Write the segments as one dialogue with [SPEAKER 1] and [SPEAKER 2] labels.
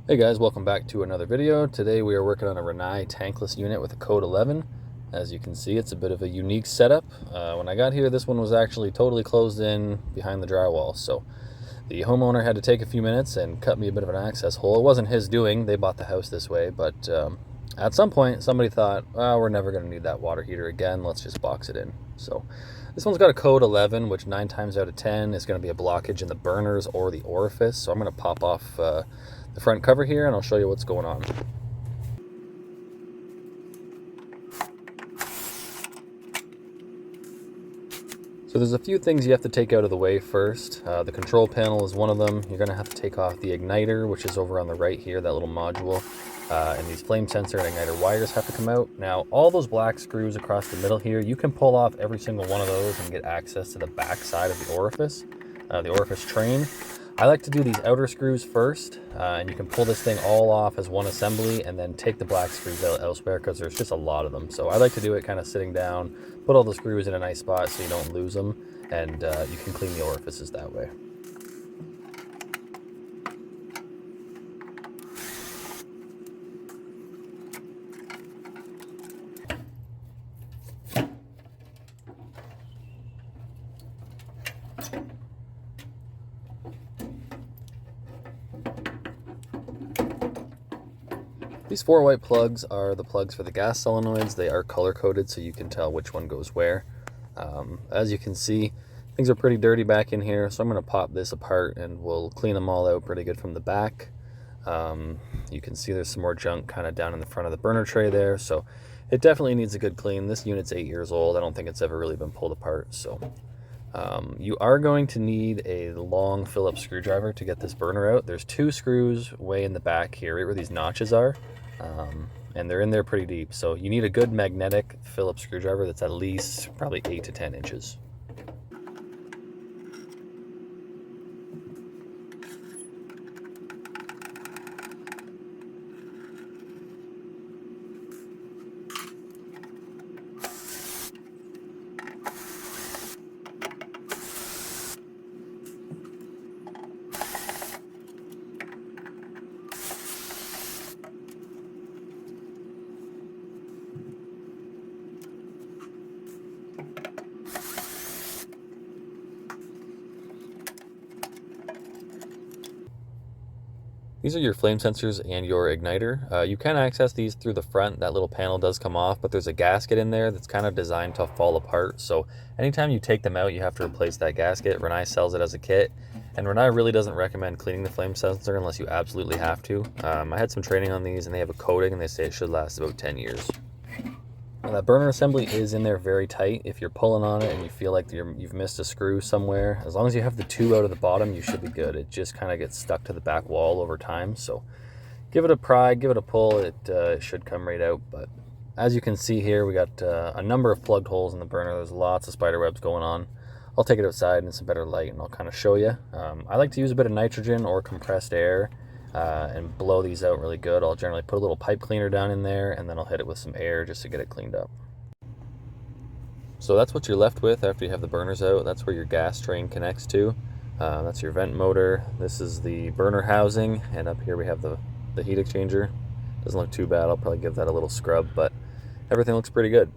[SPEAKER 1] Hey guys, welcome back to another video. Today we are working on a Rinnai Tankless unit with a code 11. As you can see, it's a bit of a unique setup. When I got here, this one was actually totally closed in behind the drywall, so the homeowner had to take a few minutes and cut me a bit of an access hole. It wasn't his doing, they bought the house this way, but at some point somebody thought, well, we're never going to need that water heater again, let's just box it in. So this one's got a code 11, which 9 times out of 10 is going to be a blockage in the burners or the orifice. So I'm going to pop off the front cover here and I'll show you what's going on. So there's a few things you have to take out of the way first. The control panel is one of them. You're going to have to take off the igniter, which is over on the right here, that little module. And these flame sensor and igniter wires have to come out. Now, all those black screws across the middle here, you can pull off every single one of those and get access to the back side of the orifice train. I like to do these outer screws first, and you can pull this thing all off as one assembly and then take the black screws out elsewhere because there's just a lot of them. So I like to do it kind of sitting down, put all the screws in a nice spot so you don't lose them, and you can clean the orifices that way. These 4 white plugs are the plugs for the gas solenoids. They are color coded so you can tell which one goes where. As you can see, things are pretty dirty back in here, so I'm going to pop this apart and we'll clean them all out pretty good from the back. You can see there's some more junk kind of down in the front of the burner tray there, so it definitely needs a good clean. This unit's 8 years old. I don't think it's ever really been pulled apart, so you are going to need a long Phillips screwdriver to get this burner out. There's 2 screws way in the back here, right where these notches are. And they're in there pretty deep, so you need a good magnetic Phillips screwdriver that's at least probably 8 to 10 inches. These are your flame sensors and your igniter. You can access these through the front. That little panel does come off, but there's a gasket in there that's kind of designed to fall apart. So anytime you take them out, you have to replace that gasket. Rinnai sells it as a kit, and Rinnai really doesn't recommend cleaning the flame sensor unless you absolutely have to. I had some training on these, and they have a coating, and they say it should last about 10 years. Now, that burner assembly is in there very tight. If you're pulling on it and you feel like you've missed a screw somewhere, as long as you have the 2 out of the bottom, you should be good. It just kind of gets stuck to the back wall over time. So give it a pry, give it a pull. It should come right out. But as you can see here, we got a number of plugged holes in the burner. There's lots of spider webs going on. I'll take it outside in some better light and I'll kind of show you. I like to use a bit of nitrogen or compressed air and blow these out really good. I'll generally put a little pipe cleaner down in there and then I'll hit it with some air just to get it cleaned up. So that's what you're left with after you have the burners out. That's where your gas train connects to. That's your vent motor. This is the burner housing, and up here we have the heat exchanger. Doesn't look too bad. I'll probably give that a little scrub, but everything looks pretty good.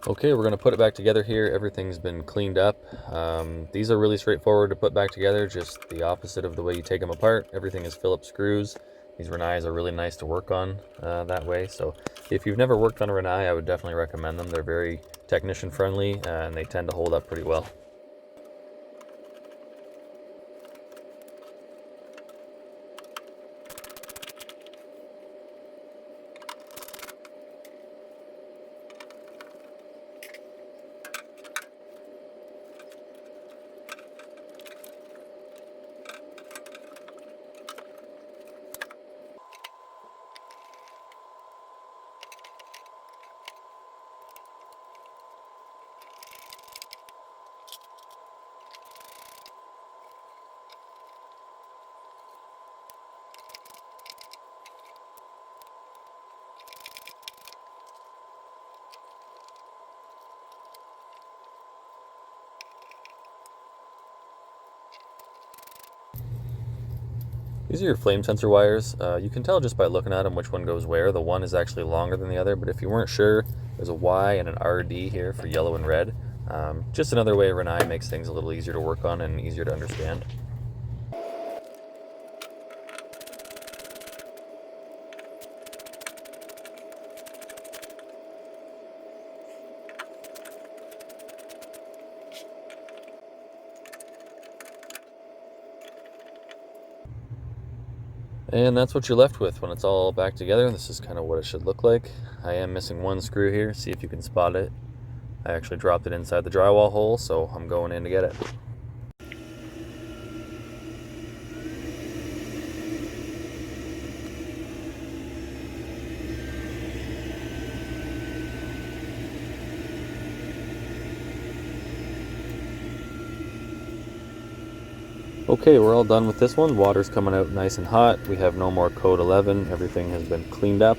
[SPEAKER 1] Okay, we're going to put it back together here. Everything's been cleaned up. These are really straightforward to put back together, just the opposite of the way you take them apart. Everything is Phillips screws. These Rinnais are really nice to work on that way. So if you've never worked on a Rinnai, I would definitely recommend them. They're very technician friendly and they tend to hold up pretty well. These are your flame sensor wires. You can tell just by looking at them which one goes where. The one is actually longer than the other, but if you weren't sure, there's a Y and an RD here for yellow and red. Just another way Rinnai makes things a little easier to work on and easier to understand. And that's what you're left with when it's all back together. This is kind of what it should look like. I am missing one screw here, see if you can spot it. I actually dropped it inside the drywall hole, so I'm going in to get it. Okay, we're all done with this one. Water's coming out nice and hot. We have no more code 11. Everything has been cleaned up.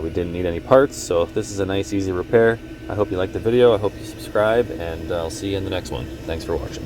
[SPEAKER 1] We didn't need any parts, so this is a nice, easy repair. I hope you liked the video. I hope you subscribe, and I'll see you in the next one. Thanks for watching.